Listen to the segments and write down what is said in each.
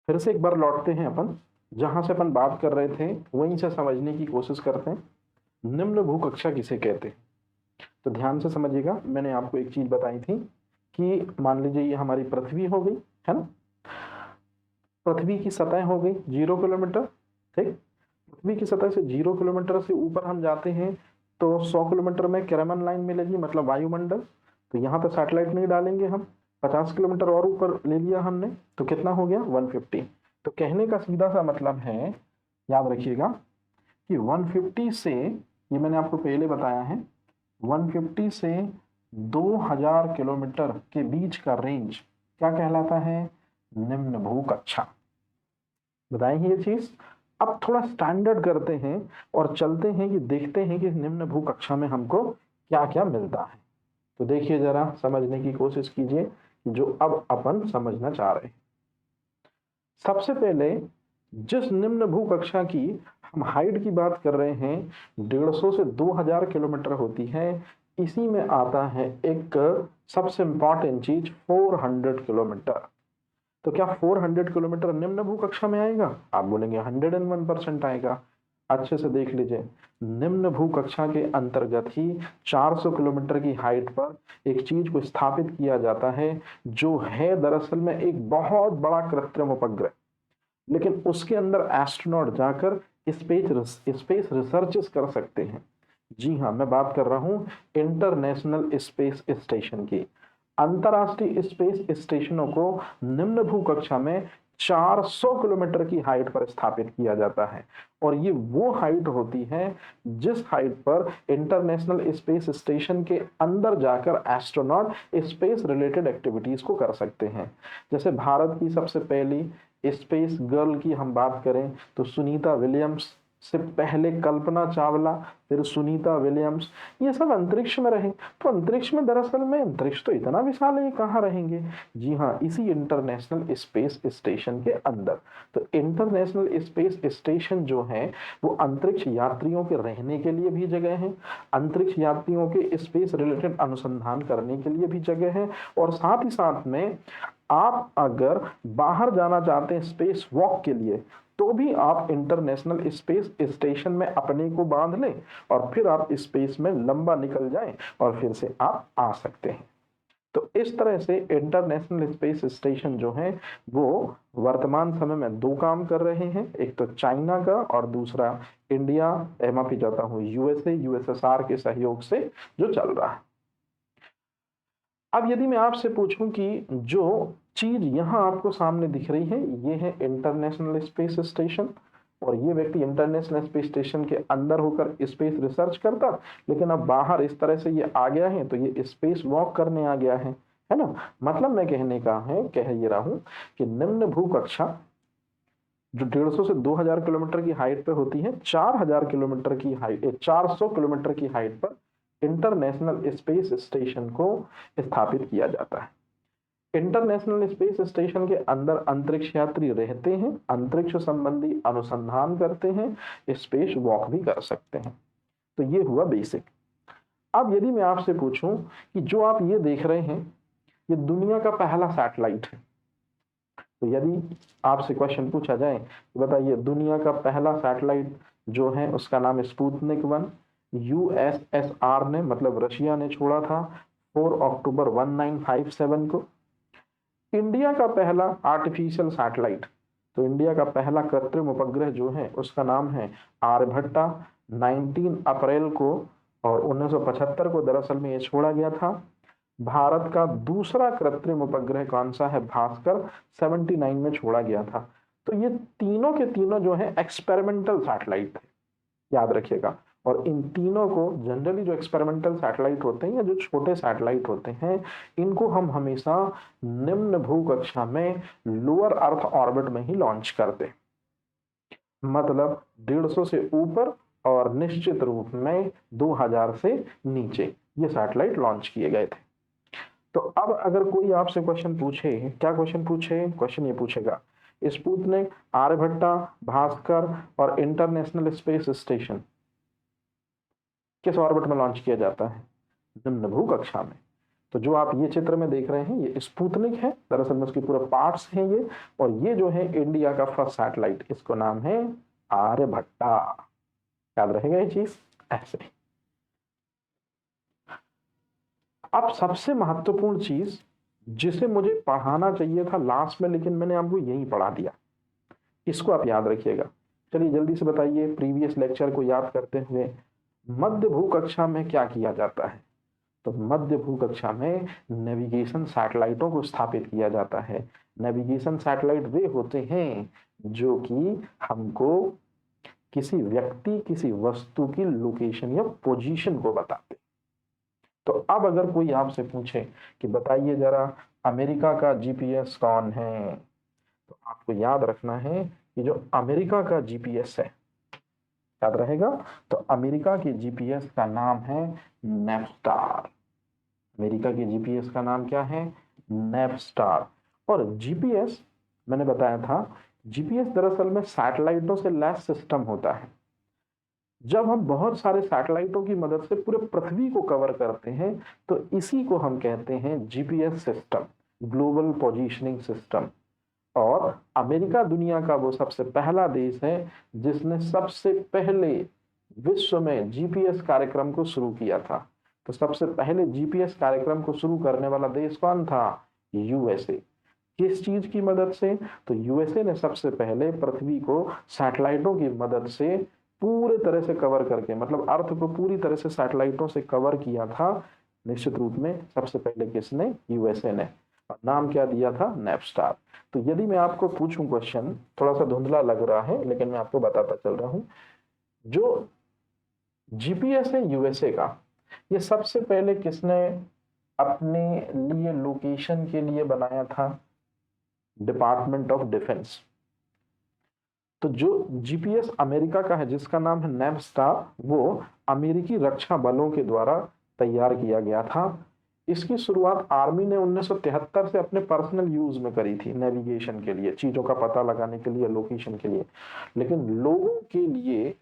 फिर से एक बार लौटते हैं अपन, जहां से अपन बात कर रहे थे वहीं से समझने की कोशिश करते हैं। निम्न भूकक्षा किसे कहते हैं? तो ध्यान से समझिएगा, मैंने आपको एक चीज बताई थी कि मान लीजिए ये हमारी पृथ्वी हो गई, है ना। पृथ्वी की सतह हो गई 0 किलोमीटर, ठीक। पृथ्वी की सतह से 0 किलोमीटर से ऊपर हम जाते हैं तो 100 किलोमीटर में कैरमन लाइन मिलेगी, मतलब वायुमंडल। तो यहाँ पे सैटेलाइट नहीं डालेंगे हम। 50 किलोमीटर और ऊपर ले लिया हमने, तो कितना हो गया? 150। तो कहने का सीधा सा मतलब है, याद रखिएगा कि 150 से, ये मैंने आपको पहले बताया है, 150 से 2000 किलोमीटर के बीच का रेंज क्या कहलाता है? निम्न भूकक्षा। बताएंगे ये चीज। अब थोड़ा स्टैंडर्ड करते हैं और चलते हैं कि देखते हैं कि निम्न भूकक्षा में हमको क्या क्या मिलता है। तो देखिए, जरा समझने की कोशिश कीजिए कि जो अब अपन समझना चाह रहे हैं। सबसे पहले, जिस निम्न भूकक्षा की हम हाइट की बात कर रहे हैं, 150 से 2000 किलोमीटर होती है, इसी में आता है एक सबसे इंपॉर्टेंट चीज, 400 किलोमीटर। तो क्या 400 किलोमीटर निम्न भूकक्षा में आएगा? आप बोलेंगे 101% आएगा। अच्छे से देख लीजिए, निम्न भूकक्षा के अंतर्गत ही 400 किलोमीटर की हाइट पर एक चीज को स्थापित किया जाता है, जो है दरअसल में एक बहुत बड़ा कृत्रिम उपग्रह। लेकिन उसके अंदर एस्ट्रोनॉट जाकर स्पेस रिसर्चेस कर सकते हैं। जी हाँ, मैं बात कर रहा हूँ इंटरनेशनल स्पेस स्टेशन की। अंतरराष्ट्रीय स्पेस स्टेशनों को निम्न भूकक्षा में 400 किलोमीटर की हाइट पर स्थापित किया जाता है। और ये वो हाइट होती है जिस हाइट पर इंटरनेशनल स्पेस स्टेशन के अंदर जाकर एस्ट्रोनॉट स्पेस रिलेटेड एक्टिविटीज को कर सकते हैं। जैसे भारत की सबसे पहली स्पेस गर्ल की हम बात करें तो सुनीता विलियम्स, से पहले कल्पना चावला, फिर सुनीता विलियम्स, ये सब अंतरिक्ष में रहे। तो अंतरिक्ष में, दरअसल में अंतरिक्ष तो इतना विशाल है, कहाँ रहेंगे? जी हाँ, इसी इंटरनेशनल स्पेस स्टेशन के अंदर। तो इंटरनेशनल स्पेस स्टेशन जो है वो अंतरिक्ष यात्रियों के रहने के लिए भी जगह है, अंतरिक्ष यात्रियों के स्पेस रिलेटेड अनुसंधान करने के लिए भी जगह है, और साथ ही साथ में आप अगर बाहर जाना चाहते हैं स्पेस वॉक के लिए, तो भी आप इंटरनेशनल स्पेस स्टेशन में अपने को बांध लें और फिर आप स्पेस में लंबा निकल जाएं और फिर से आप आ सकते हैं। तो इस तरह से इंटरनेशनल स्पेस स्टेशन जो है वो वर्तमान समय में दो काम कर रहे हैं, एक तो चाइना का और दूसरा इंडिया, माफी चाहता हूँ यूएसए, यूएसएसआर के सहयोग से जो चल रहा है। अब यदि मैं आपसे पूछूं कि जो चीज यहां आपको सामने दिख रही है, ये है इंटरनेशनल स्पेस स्टेशन, और ये व्यक्ति इंटरनेशनल स्पेस स्टेशन के अंदर होकर स्पेस रिसर्च करता, लेकिन अब बाहर इस तरह से ये आ गया है तो ये स्पेस वॉक करने आ गया है ना। मतलब मैं कहने का है, कह ये रहा हूं कि निम्न भूकक्षा जो 150 से 2000 किलोमीटर की हाइट पे होती है, 4000 किलोमीटर की हाइट, 400 किलोमीटर की हाइट पर इंटरनेशनल स्पेस स्टेशन को स्थापित किया जाता है। इंटरनेशनल स्पेस स्टेशन के अंदर अंतरिक्ष यात्री रहते हैं, अंतरिक्ष संबंधी अनुसंधान करते हैं, स्पेस वॉक भी कर सकते हैं। तो ये हुआ बेसिक। अब यदि मैं आपसे पूछूं कि जो आप ये देख रहे हैं, ये दुनिया का पहला सैटेलाइट है। तो यदि आपसे क्वेश्चन पूछा जाए कि बताइए दुनिया का पहला सैटेलाइट जो है उसका नाम स्पुतनिक 1, यूएसएसआर ने, मतलब रशिया ने छोड़ा था 4 अक्टूबर 1957 को। इंडिया का पहला आर्टिफिशियल सैटेलाइट, तो इंडिया का पहला कृत्रिम उपग्रह जो है उसका नाम है आर्यभट्टा, 19 अप्रैल को और 1975 को दरअसल में ये छोड़ा गया था। भारत का दूसरा कृत्रिम उपग्रह कौन सा है? भास्कर, 79 में छोड़ा गया था। तो ये तीनों के तीनों जो है एक्सपेरिमेंटल सैटेलाइट है, याद रखिएगा। और इन तीनों को जनरली जो एक्सपेरिमेंटल सैटेलाइट होते हैं या जो छोटे सैटेलाइट होते हैं, इनको हम हमेशा निम्न भूकक्षा में लोअर अर्थ ऑर्बिट में ही लॉन्च करते हैं। मतलब 150 से ऊपर और निश्चित रूप में 2000 से नीचे ये सैटेलाइट लॉन्च किए गए थे। तो अब अगर कोई आपसे क्वेश्चन पूछे, क्या क्वेश्चन पूछे? क्वेश्चन ये पूछेगा, स्पुतनिक, आर्यभट्टा, भास्कर और इंटरनेशनल स्पेस स्टेशन किस ऑर्बिट में लॉन्च किया जाता है? निम्न भूकक्षा में। तो जो आप ये चित्र में देख रहे हैं ये स्पुतनिक है, दरअसल में उसके पूरे पार्ट्स हैं ये, और ये जो है इंडिया का फर्स्ट सैटेलाइट, इसको नाम है आर्यभट्टा। याद रहेगा ये चीज ऐसे। अब सबसे महत्वपूर्ण चीज जिसे मुझे पढ़ाना चाहिए था लास्ट में, लेकिन मैंने आपको यही पढ़ा दिया, इसको आप याद रखिएगा। चलिए जल्दी से बताइए, प्रीवियस लेक्चर को याद करते हुए, मध्य भू कक्षा में क्या किया जाता है? तो मध्य भू कक्षा में नेविगेशन सैटेलाइटों को स्थापित किया जाता है। नेविगेशन सैटेलाइट वे होते हैं जो कि हमको किसी व्यक्ति, किसी वस्तु की लोकेशन या पोजीशन को बताते। तो अब अगर कोई आपसे पूछे कि बताइए जरा अमेरिका का जीपीएस कौन है, तो आपको याद रखना है कि जो अमेरिका का जीपीएस है, याद रहेगा, तो अमेरिका के जीपीएस का नाम है नेपस्टार। अमेरिका के जीपीएस का नाम क्या है? नेपस्टार। और जीपीएस मैंने बताया था, जीपीएस दरअसल में सैटेलाइटों से लैस सिस्टम होता है। जब हम बहुत सारे सैटेलाइटों की मदद से पूरे पृथ्वी को कवर करते हैं तो इसी को हम कहते हैं GPS system, global positioning system. और अमेरिका दुनिया का वो सबसे पहला देश है जिसने सबसे पहले विश्व में जीपीएस कार्यक्रम को शुरू किया था। तो सबसे पहले जीपीएस कार्यक्रम को शुरू करने वाला देश कौन था? यूएसए। किस चीज की मदद से? तो यूएसए ने सबसे पहले पृथ्वी को सैटेलाइटों की मदद से पूरे तरह से कवर करके, मतलब अर्थ को पूरी तरह से सैटेलाइटों से कवर किया था। निश्चित रूप में सबसे पहले किसने? यूएसए ने। और नाम क्या दिया था? नेपस्टार। तो यदि मैं आपको पूछूं क्वेश्चन, थोड़ा सा धुंधला लग रहा है लेकिन मैं आपको बताता चल रहा हूं, जो जीपीएस है यूएसए का, ये सबसे पहले किसने अपने लिए लोकेशन के लिए बनाया था? Department of defence. तो जो जीपीएस अमेरिका का है जिसका नाम है नेपस्टार, वो अमेरिकी रक्षा बलों के द्वारा तैयार किया गया था। इसकी शुरुआत आर्मी ने 1973 से अपने पर्सनल यूज में करी थी, नेविगेशन के लिए, चीजों का पता लगाने के लिए, लोकेशन के लिए। लेकिन लोगों के लिए,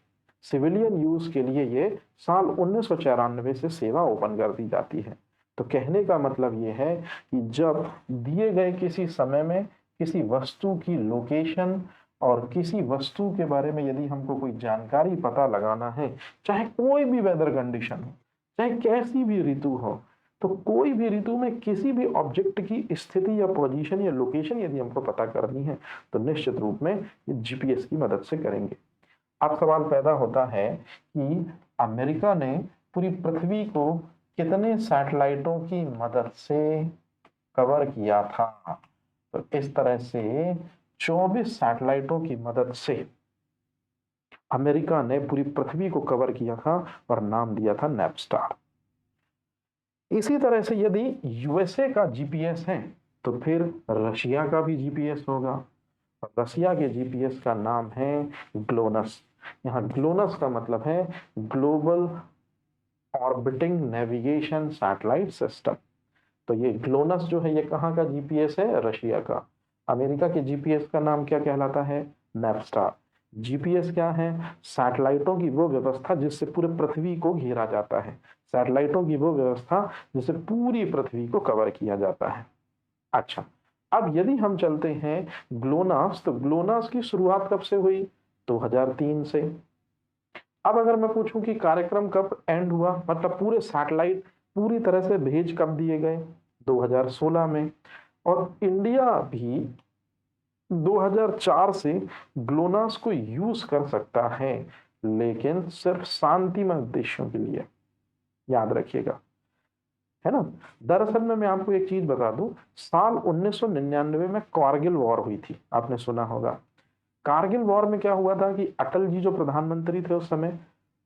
सिविलियन यूज के लिए ये साल 1994 से सेवा ओपन कर दी जाती है। तो कहने का मतलब ये है कि जब दिए गए किसी समय में किसी वस्तु की लोकेशन और किसी वस्तु के बारे में यदि हमको कोई जानकारी पता लगाना है, चाहे कोई भी वेदर कंडीशन हो, चाहे कैसी भी ऋतु हो, तो कोई भी ऋतु में किसी भी ऑब्जेक्ट की स्थिति या पोजीशन या लोकेशन यदि हमको पता करनी है तो निश्चित रूप में ये जीपीएस की मदद से करेंगे। अब सवाल पैदा होता है कि अमेरिका ने पूरी पृथ्वी को कितने सैटेलाइटों की मदद से कवर किया था? तो इस तरह से 24 सैटेलाइटों की मदद से अमेरिका ने पूरी पृथ्वी को कवर किया था और नाम दिया था नेपस्टार। इसी तरह से यदि यूएसए का जीपीएस है तो फिर रशिया का भी जीपीएस होगा। रशिया के जीपीएस का नाम है ग्लोनस। यहाँ ग्लोनस का मतलब है global orbiting navigation satellite system. तो ये ग्लोनस जो है ये कहाँ का जीपीएस है? रशिया का। अमेरिका के जीपीएस का नाम क्या कहलाता है? नेपस्टार। जीपीएस क्या है? सैटेलाइटों की वो व्यवस्था जिससे पूरे पृथ्वी को घेरा जाता है, सैटेलाइटों की वो व्यवस्था जिससे पूरी पृथ्वी को कवर किया जाता है। अच्छा, अब यदि हम चलते हैं ग्लोनास, तो ग्लोनास की शुरुआत कब से हुई? 2003 से। अब अगर मैं पूछूं कि कार्यक्रम कब एंड हुआ, मतलब पूरे सैटेलाइट पूरी तरह से भेज कब दिए गए? 2016 में। और इंडिया भी 2004 से ग्लोनास को यूज कर सकता है, लेकिन सिर्फ शांतिमय उद्देश्यों के लिए, याद रखिएगा, है ना। दरअसल में मैं आपको एक चीज बता दूं, साल 1999 में कारगिल वॉर हुई थी, आपने सुना होगा। कारगिल वॉर में क्या हुआ था कि अटल जी जो प्रधानमंत्री थे उस समय,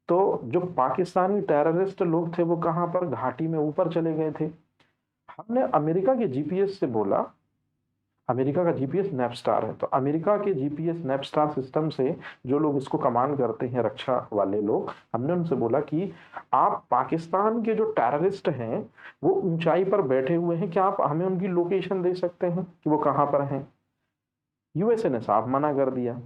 तो जो पाकिस्तानी टेररिस्ट लोग थे वो कहां पर? घाटी में ऊपर चले गए थे। हमने अमेरिका के जीपीएस से बोला, अमेरिका का जीपीएस नेपस्टार है, तो अमेरिका के जीपीएस नेपस्टार सिस्टम से जो लोग इसको कमांड करते हैं, रक्षा वाले लोग, हमने उनसे बोला कि आप पाकिस्तान के जो टेररिस्ट हैं वो ऊंचाई पर बैठे हुए हैं, क्या आप हमें उनकी लोकेशन दे सकते हैं कि वो कहां पर हैं? यूएसए ने साफ मना कर दिया।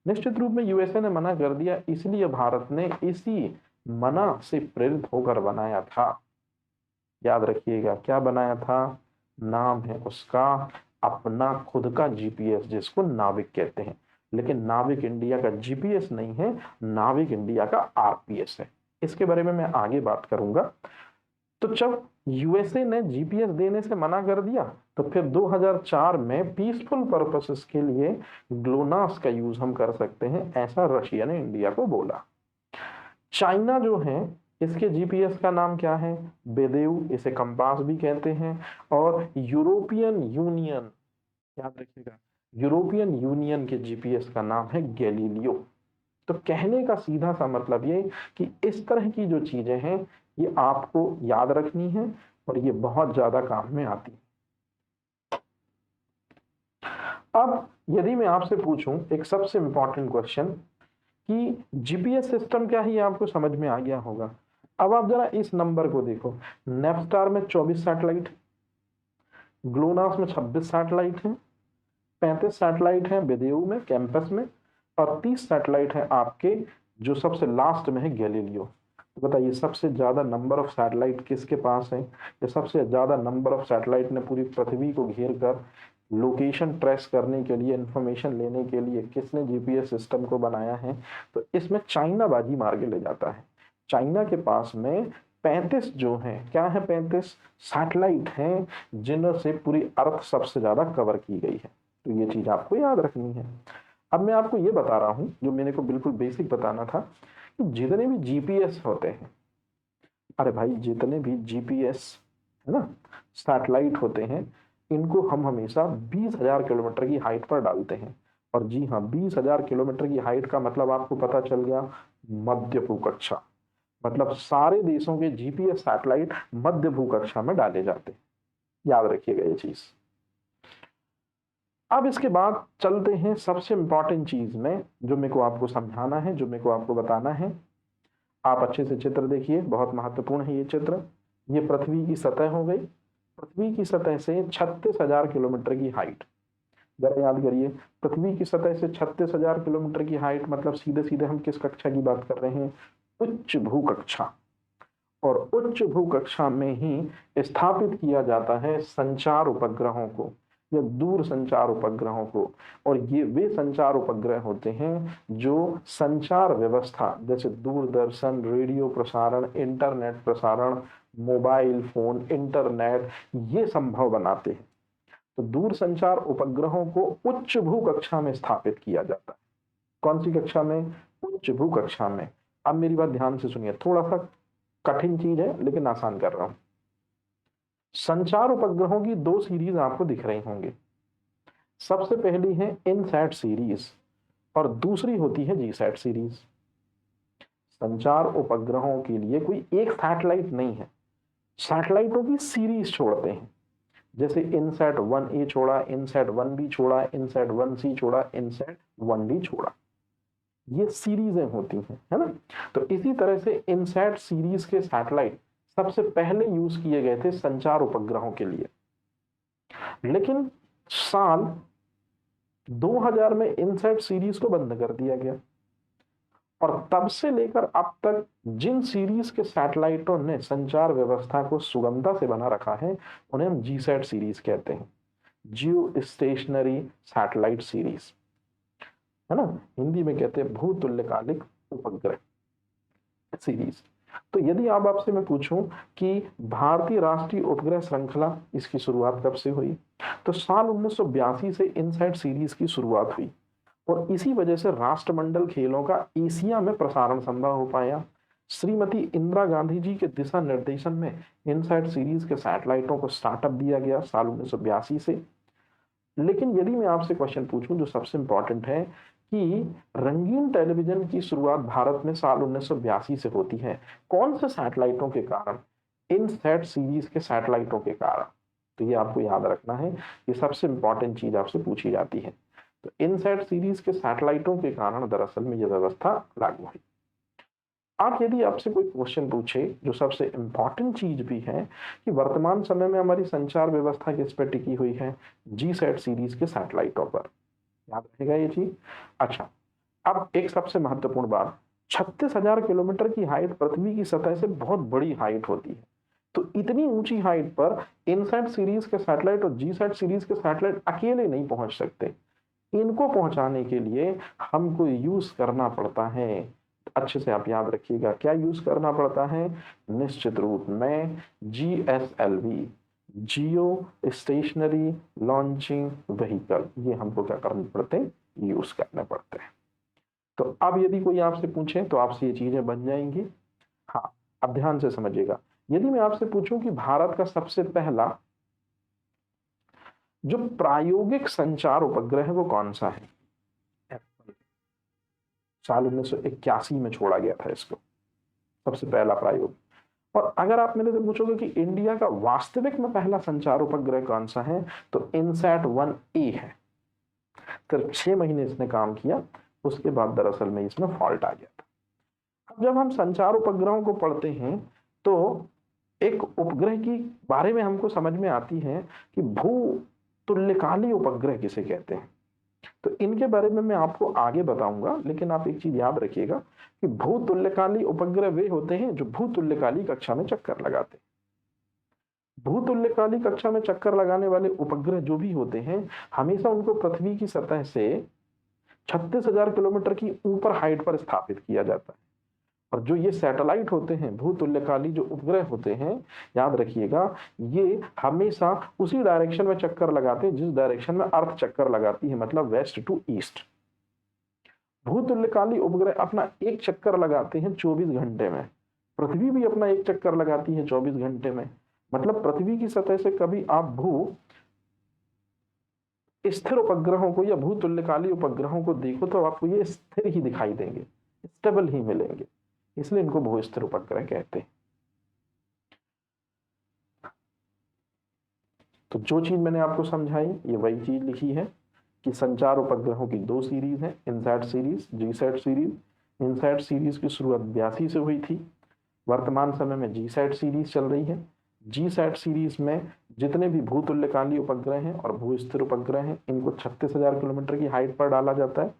निश्चित रूप में यूएसए ने मना कर दिया, इसलिए भारत ने इसी मना से प्रेरित होकर बनाया था याद रखिएगा, क्या बनाया था? नाम है उसका अपना खुद का जीपीएस, जिसको नाविक कहते हैं। लेकिन नाविक इंडिया का जीपीएस नहीं है, नाविक इंडिया का आरपीएस है। इसके बारे में मैं आगे बात करूंगा। तो जब यूएसए ने जीपीएस देने से मना कर दिया, तो फिर 2004 में पीसफुल पर्पसेस के लिए ग्लोनास का यूज हम कर सकते हैं, ऐसा रशिया ने इंडिया को बोला। चाइना जो है, इसके जीपीएस का नाम क्या है? बेदेव, इसे कंपास भी कहते हैं। और यूरोपियन यूनियन, याद रखिएगा, यूरोपियन यूनियन के जीपीएस का नाम है गैलीलियो। तो कहने का सीधा सा मतलब ये कि इस तरह की जो चीजें हैं ये आपको याद रखनी है और ये बहुत ज्यादा काम में आती है। अब यदि मैं आपसे पूछूं एक सबसे इंपॉर्टेंट क्वेश्चन कि जीपीएस सिस्टम क्या है, ये आपको समझ में आ गया होगा। अब आप जरा इस नंबर को देखो, नेपस्टार में 24 सैटेलाइट, ग्लोनास में 26 सैटेलाइट हैं, 35 सैटेलाइट हैं बेदेऊ में कैंपस में, और 30 सैटेलाइट हैं आपके जो सबसे लास्ट में है गैलीलियो। तो बताइए सबसे ज्यादा नंबर ऑफ सैटेलाइट किसके पास है? या सबसे ज्यादा नंबर ऑफ सैटेलाइट ने पूरी पृथ्वी को घेर कर लोकेशन ट्रेस करने के लिए, इंफॉर्मेशन लेने के लिए किसने जीपीएस सिस्टम को बनाया है? तो इसमें चाइना बाजी मार के ले जाता है। चाइना के पास में 35 जो हैं, क्या है, 35 सैटेलाइट हैं जिनसे पूरी अर्थ सबसे ज्यादा कवर की गई है। तो ये चीज आपको याद रखनी है। अब मैं आपको ये बता रहा हूं जो मेरे को बिल्कुल बेसिक बताना था कि जितने भी जीपीएस होते हैं, अरे भाई जितने भी जीपीएस है ना सैटेलाइट होते हैं, इनको हम हमेशा 20,000 किलोमीटर की हाइट पर डालते हैं। और जी हाँ, 20,000 किलोमीटर की हाइट का मतलब आपको पता चल गया, मध्य भूकक्षा। मतलब सारे देशों के जीपीएस सैटेलाइट मध्य भूकक्षा में डाले जाते हैं। याद रखिएगा ये चीज। अब इसके बाद चलते हैं सबसे इंपॉर्टेंट चीज में, जो मेरे को आपको समझाना है, जो मेरे को आपको बताना है। आप अच्छे से चित्र देखिए, बहुत महत्वपूर्ण है ये चित्र। ये पृथ्वी की सतह हो गई, पृथ्वी की सतह से 36,000 किलोमीटर की हाइट। जरा याद करिए, पृथ्वी की सतह से 36,000 किलोमीटर की हाइट, मतलब सीधे सीधे हम किस कक्षा की बात कर रहे हैं? उच्च भूकक्षा। और उच्च भूकक्षा में ही स्थापित किया जाता है संचार उपग्रहों को या दूर संचार उपग्रहों को। और ये वे संचार उपग्रह होते हैं जो संचार व्यवस्था, जैसे दूरदर्शन, रेडियो प्रसारण, इंटरनेट प्रसारण, मोबाइल फोन, इंटरनेट, ये संभव बनाते हैं। तो दूर संचार उपग्रहों को उच्च भू कक्षा में स्थापित किया जाता है। कौन सी कक्षा में? उच्च भू कक्षा में। अब मेरी बात ध्यान से सुनिए, थोड़ा सा कठिन चीज है लेकिन आसान कर रहा हूं। संचार उपग्रहों की दो सीरीज आपको दिख रही होंगी। सबसे पहली है इनसैट सीरीज और दूसरी होती है जीसैट सीरीज। संचार उपग्रहों के लिए कोई एक सैटेलाइट नहीं है, सैटेलाइटों की सीरीज छोड़ते हैं। जैसे इनसैट 1A छोड़ा, इनसैट 1B छोड़ा, इनसैट 1C छोड़ा, इनसैट 1D छोड़ा, ये सीरीजें होती हैं, है ना। तो इसी तरह से इनसैट सीरीज के सैटेलाइट सबसे पहले यूज किए गए थे संचार उपग्रहों के लिए। लेकिन साल 2000 में इनसैट सीरीज को बंद कर दिया गया और तब से लेकर अब तक जिन सीरीज के सैटेलाइटों ने संचार व्यवस्था को सुगमता से बना रखा है उन्हें हम जीसैट सीरीज कहते हैं, जियो स्टेशनरी सैटेलाइट सीरीज, है ना। हिंदी में कहते हैं भूतुल्यकालिक उपग्रह सीरीज। तो यदि आप आपसे मैं पूछूं कि भारतीय राष्ट्रीय उपग्रह श्रृंखला इसकी शुरुआत कब से हुई, तो साल 1982 से इनसैट सीरीज की शुरुआत हुई और इसी वजह से राष्ट्रमंडल खेलों का एशिया में प्रसारण संभव हो पाया। श्रीमती इंदिरा गांधी जी के दिशा निर्देशन में इनसैट सीरीज के सैटेलाइटों को स्टार्टअप दिया गया साल 1982 से। लेकिन यदि मैं आपसे क्वेश्चन पूछूं जो सबसे इंपॉर्टेंट है कि रंगीन टेलीविजन की शुरुआत भारत में साल 1982 से होती है, कौन से सैटेलाइटों के कारण? इनसैट सीरीज के सैटेलाइटों के कारण। तो ये आपको याद रखना है, ये सबसे इंपॉर्टेंट चीज आपसे पूछी जाती है। तो इनसैट सीरीज के सैटेलाइटों के कारण दरअसल में यह व्यवस्था लागू हुई। आप यदि आपसे कोई क्वेश्चन पूछे, जो सबसे इंपॉर्टेंट चीज भी है कि वर्तमान समय में हमारी संचार व्यवस्था किस पर टिकी हुई है? जीसैट सीरीज के सैटेलाइटों पर। याद रहेगा ये चीज। अच्छा, अब एक सबसे महत्वपूर्ण बात, 36,000 किलोमीटर की हाइट पृथ्वी की सतह से बहुत बड़ी हाइट होती है। तो इतनी ऊंची हाइट पर इनसैट सीरीज के सैटेलाइट और जीसैट सीरीज के सैटेलाइट अकेले नहीं पहुंच सकते। इनको पहुंचाने के लिए हमको यूज करना पड़ता है, अच्छे से आप याद रखिएगा, क्या यूज करना पड़ता है, निश्चित रूप में GSLV, जियो स्टेशनरी लॉन्चिंग व्हीकल, ये हमको क्या करने पड़ते हैं, यूज करने पड़ते हैं। तो अब यदि कोई आपसे पूछे तो आपसे ये चीजें बन जाएंगी। हाँ, अब ध्यान से समझिएगा, यदि मैं आपसे पूछूं कि भारत का सबसे पहला जो प्रायोगिक संचार उपग्रह है वो कौन सा है, साल 1981 में छोड़ा गया था इसको, सबसे पहला प्रायोग। और अगर आप मेरे से पूछोगे कि इंडिया का वास्तविक में पहला संचार उपग्रह कौन सा है, तो इनसैट 1A है। सिर्फ 6 महीने इसने काम किया, उसके बाद दरअसल में इसमें फॉल्ट आ गया था। अब जब हम संचार उपग्रहों को पढ़ते हैं तो एक उपग्रह की बारे में हमको समझ में आती है कि भू तुल्यकाली उपग्रह किसे कहते हैं। तो इनके बारे में मैं आपको आगे बताऊंगा, लेकिन आप एक चीज याद रखिएगा कि भू तुल्यकाली उपग्रह वे होते हैं जो भू तुल्यकाली कक्षा में चक्कर लगाते हैं। भू तुल्यकाली कक्षा में चक्कर लगाने वाले उपग्रह जो भी होते हैं, हमेशा उनको पृथ्वी की सतह से 36,000 किलोमीटर की ऊपर हाइट पर स्थापित किया जाता है। और जो ये सैटेलाइट होते हैं, भूतुल्यकाली जो उपग्रह होते हैं, याद रखिएगा, ये हमेशा उसी डायरेक्शन में चक्कर लगाते हैं जिस डायरेक्शन में अर्थ चक्कर लगाती है, मतलब वेस्ट टू ईस्ट। भूतुल्यकाली उपग्रह अपना एक चक्कर लगाते हैं 24 घंटे में, पृथ्वी भी अपना एक चक्कर लगाती है 24 घंटे में। मतलब पृथ्वी की सतह से कभी आप भू स्थिर उपग्रहों को या भूतुल्यकाली उपग्रहों को देखो तो आपको ये स्थिर ही दिखाई देंगे, स्टेबल ही मिलेंगे, इसलिए इनको भूस्थिर उपग्रह कहते हैं। तो जो चीज मैंने आपको समझाई ये वही चीज लिखी है कि संचार उपग्रहों की 2 सीरीज हैं, INSAT series, GSAT series. INSAT series की शुरुआत 82 से हुई थी, वर्तमान समय में जीसैट सीरीज चल रही है। जीसैट सीरीज में जितने भी भूतुल्यकाली उपग्रह हैं और भूस्थिर उपग्रह हैं, इनको 36,000 किलोमीटर की हाइट पर डाला जाता है।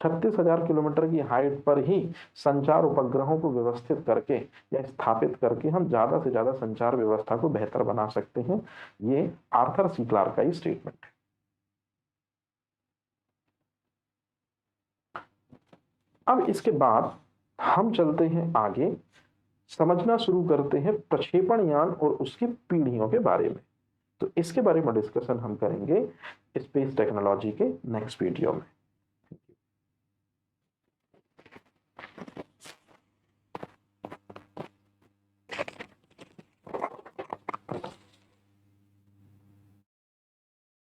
36,000 किलोमीटर की हाइट पर ही संचार उपग्रहों को व्यवस्थित करके या स्थापित करके हम ज्यादा से ज्यादा संचार व्यवस्था को बेहतर बना सकते हैं। ये आर्थर सी क्लार्क का ही स्टेटमेंट है। अब इसके बाद हम चलते हैं आगे, समझना शुरू करते हैं प्रक्षेपण यान और उसकी पीढ़ियों के बारे में। तो इसके बारे में डिस्कशन हम करेंगे स्पेस टेक्नोलॉजी के नेक्स्ट वीडियो में।